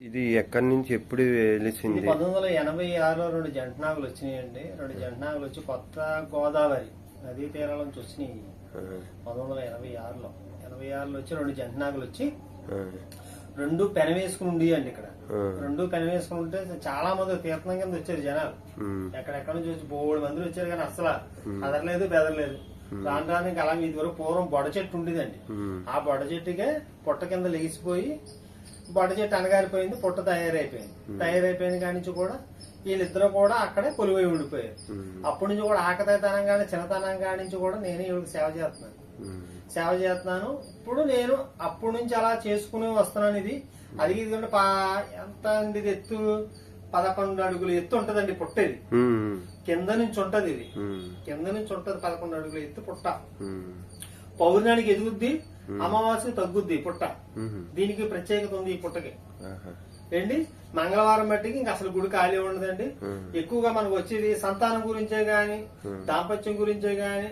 ఇది ఎక్కడి నుంచి ఎప్పుడు వెలిసింది? 1986లో 2 జంటనాగులు వచ్చినాయండి. 2 జంటనాగులు వచ్చి కొత్త గోదావరి నదీ తీరాల నుంచి వచ్చినాయి. 1986లో వచ్చి 2 జంటనాగులు వచ్చి 2 పెన వేసుకుని ఉండేయండి. ఇక్కడ 2 పెన వేసుకుని ఉంటే చాలా మంది తీర్థం కింద వచ్చారు జనాలు. ఎక్కడెక్కడ నుంచి వచ్చి 3 మంది వచ్చారు, కానీ అసలు అదరలేదు బెదరలేదు. రాను రాను ఇంకా అలా ఇది వరకు పూర్వం బొడ చెట్టు ఉండేదండి. ఆ బొడ చెట్టుకే పుట్ట కింద లెగిసిపోయి బొడ చెట్టు అనగారిపోయింది, పుట్ట తయారైపోయింది కాడి నుంచి కూడా వీళ్ళిద్దరూ కూడా అక్కడే కొలువై ఉండిపోయారు. అప్పటి నుంచి కూడా ఆకతాయితనం కానీ చిన్నతనం కాడి నుంచి కూడా నేనే వీళ్ళకి సేవ చేస్తున్నాను. ఇప్పుడు నేను అప్పటి నుంచి అలా చేసుకుని వస్తున్నాను. ఇది అది ఇదిగంటే ఎంత అండి, ఇది ఎత్తు 11 అడుగులు ఎత్తు ఉంటదండి పుట్ట. ఇది కింద నుంచి ఉంటది, ఇది కింద నుంచి ఉంటది 11 అడుగుల ఎత్తు పుట్ట. పౌర్ణానికి ఎదుగుద్ది, అమావాస్య తగ్గుద్ది పుట్ట. దీనికి ప్రత్యేకత ఉంది ఈ పుట్టకి ఏంటి. మంగళవారం బట్టికి ఇంకా అసలు గుడి ఖాళీ ఉండదండి. ఎక్కువగా మనకు వచ్చేది సంతానం గురించే గాని, దాంపత్యం గురించే గాని,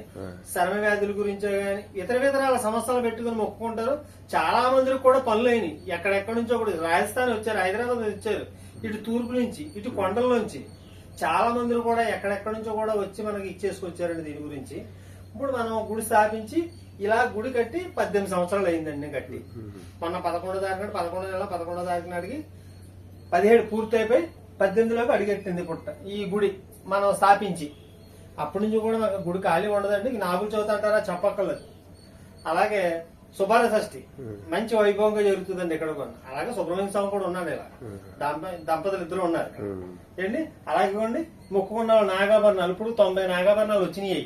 చర్మ వ్యాధుల గురించే గాని, ఇతర సమస్యలు పెట్టుకుని మొక్కుకుంటారు. చాలా మందికి కూడా పనులు అయినాయి. ఎక్కడెక్కడి నుంచో కూడా రాజస్థాన్ వచ్చారు, హైదరాబాద్ వచ్చారు, ఇటు తూర్పు నుంచి, ఇటు కొండల నుంచి చాలా మంది కూడా ఎక్కడెక్కడి నుంచో కూడా వచ్చి మనకి ఇచ్చేసుకొచ్చారండి. దీని గురించి ఇప్పుడు మనం గుడి స్థాపించి ఇలా గుడి కట్టి 18 సంవత్సరాలు అయిందండి కట్టి. మొన్న 11వ తారీఖు 11వ తారీఖు నాటికి 17 పూర్తి అయిపోయి 18లోకి అడిగెట్టింది పుట్ట ఈ గుడి మనం స్థాపించి. అప్పటి నుంచి కూడా మాకు గుడి ఖాళీ ఉండదండి. నాగుల చవితి అంటారా చెప్పక్కర్లేదు. అలాగే సుబాల షష్ఠి మంచి వైభవంగా జరుగుతుందండి ఇక్కడ కూడా. అలాగే సుబ్రహ్మణ్య స్వామి కూడా ఉన్నాడు. ఇలా దంపతులు ఇద్దరు ఉన్నారు ఏంటి. అలాగే ఇవ్వండి మొక్కుకున్న నాగాభరణాలు ఇప్పుడు 90 నాగాభరణాలు వచ్చినాయి.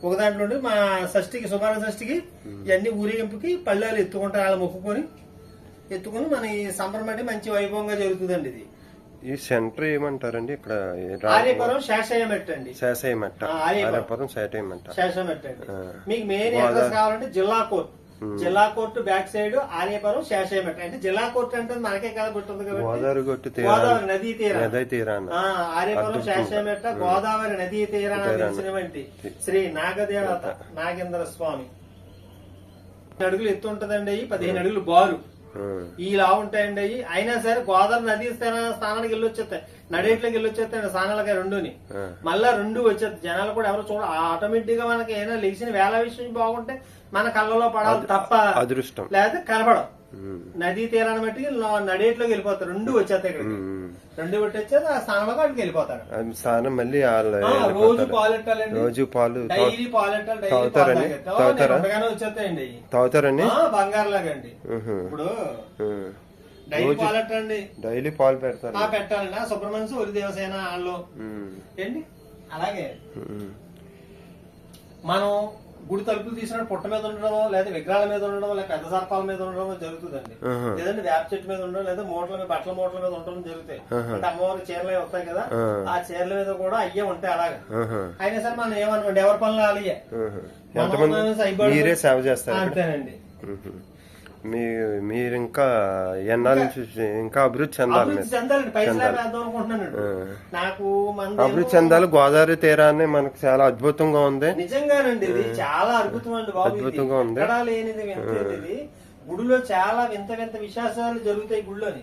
ఒక దాంట్లో మా షష్ఠికి సుబాల షష్ఠికి ఇవన్నీ ఊరేగింపుకి పళ్ళాలు ఎత్తుకుంటారు. అలా ఎత్తుకుని మన ఈ సంబరమటి మంచి వైభవంగా జరుగుతుందండి. ఇది ఈ సెంటర్ ఏమంటారండి? ఇక్కడ ఆర్యపురం శేషయ్యమెట్ట అండి. ఆర్యపురం శేషయ్యమెట్ట అండి. మీకు మెయిన్ అడ్రస్ కావాలంటే జిల్లా కోర్టు బ్యాక్ సైడ్ ఆర్యపురం శేషయ్యమెట్ట. అంటే జిల్లా కోర్టు అంటే మనకే కదా గుర్తుంది కదా, గోదావరి నదీ తీరాన ఆర్యపురం శేషయ్యమెట్ట గోదావరి నదీ తీరాన తెలిసినటువంటి శ్రీ నాగదేవత నాగేంద్ర స్వామి. 15 అడుగులు ఎత్తు ఉంటదండి. 15 అడుగులు బారు ఇలా ఉంటాయండి. అవి అయినా సరే గోదావరి నదీ స్థానానికి వెళ్ళొచ్చేస్తాయి, నడేట్లోకి వెళ్ళొచ్చేస్తాయండి స్నానాలకి 2ని. మళ్ళా 2 వచ్చేస్తాయి. జనాలు కూడా ఎవరు చూడ ఆటోమేటిక్ గా మనకి ఏదైనా లేచిన వేళ విషయం బాగుంటే మన కళ్ళలో పడాలి తప్ప అదృష్టం లేకపోతే కనపడం. నదీ తీరాన్ని బట్టి నడేట్లోకి వెళ్ళిపోతారు. 2 వచ్చేస్తాయి. ఇక్కడ 2 పెట్టి వచ్చేది ఆ స్థానంలో అక్కడికి వెళ్ళిపోతారు. స్నానం మళ్ళీ రోజు పాలు పెట్టాలండి, డైలీ పాలు పెట్టాలి. వచ్చేస్తాయండి తాగుతారండి బంగారు లాగా అండి. ఇప్పుడు డైలీ పాలు పెట్టాలండి. సుబ్రహ్మణ్య ఒరి దేవసేన వాళ్ళు ఏంటి. అలాగే మనం గుడి తలుపులు తీసినట్టు పుట్ట మీద ఉండడమో, లేదా విగ్రహాల మీద ఉండడం, లేదా పెద్ద సర్పాల మీద ఉండడం జరుగుతుందండి. లేదంటే వేప చెట్టు మీద ఉండడం, లేదా బట్టల మూటల మీద ఉండడం జరుగుతాయి. అంటే అమ్మవారి చీరలు వస్తాయి కదా, ఆ చీరల మీద కూడా అయ్యే ఉంటాయి. అలాగా అయినా సరే మనం ఏమనుకోండి ఎవరి పనులు అలాగే అంతేనండి. మీరు ఇంకా ఎన్నాళ్ళ నుంచి ఇంకా అభివృద్ధి చెందాలి, అభివృద్ధి చెందాలి. గోదావరి తీరాన్ని మనకు చాలా అద్భుతంగా ఉంది. నిజంగానండి ఇది చాలా అద్భుతంగా ఉంది. గుడిలో చాలా వింత విశేషాలు జరుగుతాయి. గుడిలోని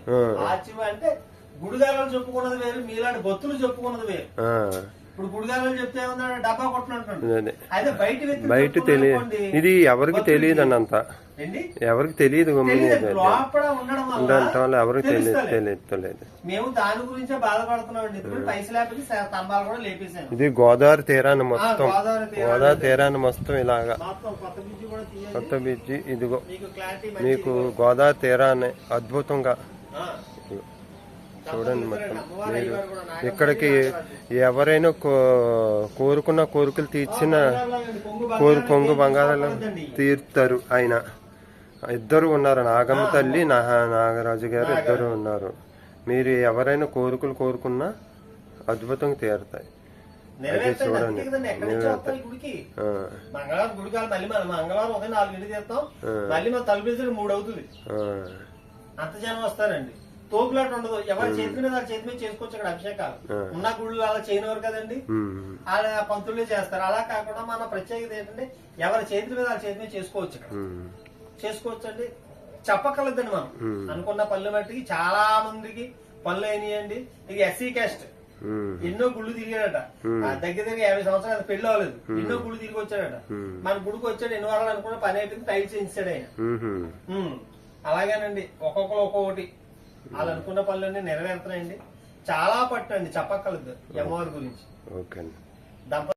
అంటే గుడిగారాలు చెప్పుకున్నది వేరు, మీలాంటి భక్తులు చెప్పుకున్నది వేరు. ఇప్పుడు గుడిగారాలు చెప్తే డబ్బా కొట్టినట్టు అయితే బయట తెలియదు. ఇది ఎవరికి తెలియదు అండి, అంతా ఎవరికి తెలియదు. ఎవరికి తెలియదు. మేము దాని గురించే బాధపడుతున్నాం. స్తంభాలు కూడా లేపేసాం. ఇది గోదావరి తీరాన్ని మొత్తం ఇలాగా కొత్త బ్రిడ్జి. ఇదిగో మీకు గోదావరి తీరాన్ని అద్భుతంగా చూడండి. మొత్తం మీరు ఇక్కడికి ఎవరైనా కోరుకున్న కోరికలు తీర్చిన కొంగు బంగారాలు తీరుతారు. ఆయన ఇద్దరు ఉన్నారు, నాగమ్మ తల్లి నాగరాజు గారు ఇద్దరు ఉన్నారు. మీరు ఎవరైనా కోరికలు కోరుకున్నా అద్భుతంగా తీరుతాయి. అది చూడండి. మంగళవారం గుడికాలు మళ్ళీ మంగళవారం ఉదయం 4 తీరుతాం. మళ్ళీ మన తలుపు 3 అవుతుంది. అంత జనం వస్తారండి. తోపులాట ఉండదు. ఎవరి చేతి మీద చేసుకోవచ్చు. అక్కడ అభిషేకాలు ఉన్న గుళ్ళు అలా చేయనివారు కదండి, అలా పంతులే చేస్తారు. అలా కాకుండా మన ప్రత్యేకత ఏంటంటే ఎవరి చేతి మీద చేసుకోవచ్చు. ఇక్కడ చేసుకోవచ్చు అండి. చెప్పగలదండి మనం అనుకున్న పనులు మట్టికి చాలా మందికి పనులు అయినాయండి. ఇక ఎస్సీ క్యాస్ట్ ఎన్నో గుళ్ళు తిరిగాడట. దగ్గర దగ్గర 50 సంవత్సరాలు పెళ్లి అవ్వలేదు, ఎన్నో గుళ్ళు తిరిగి వచ్చాడట. మన గుడికి వచ్చాడు, ఎన్ని వారాలు అనుకున్న పని అయిపోయింది, టైల్స్ చేయించాడు ఆయన. అలాగేనండి ఒక్కొక్కరు ఒక్కొక్కటి వాళ్ళు అనుకున్న పనులన్నీ నెరవేరుతున్నాయండి. చాలా పట్టు అండి చెప్పక్కర్లేదు అమ్మవారి గురించి. ఓకే. దంపతులు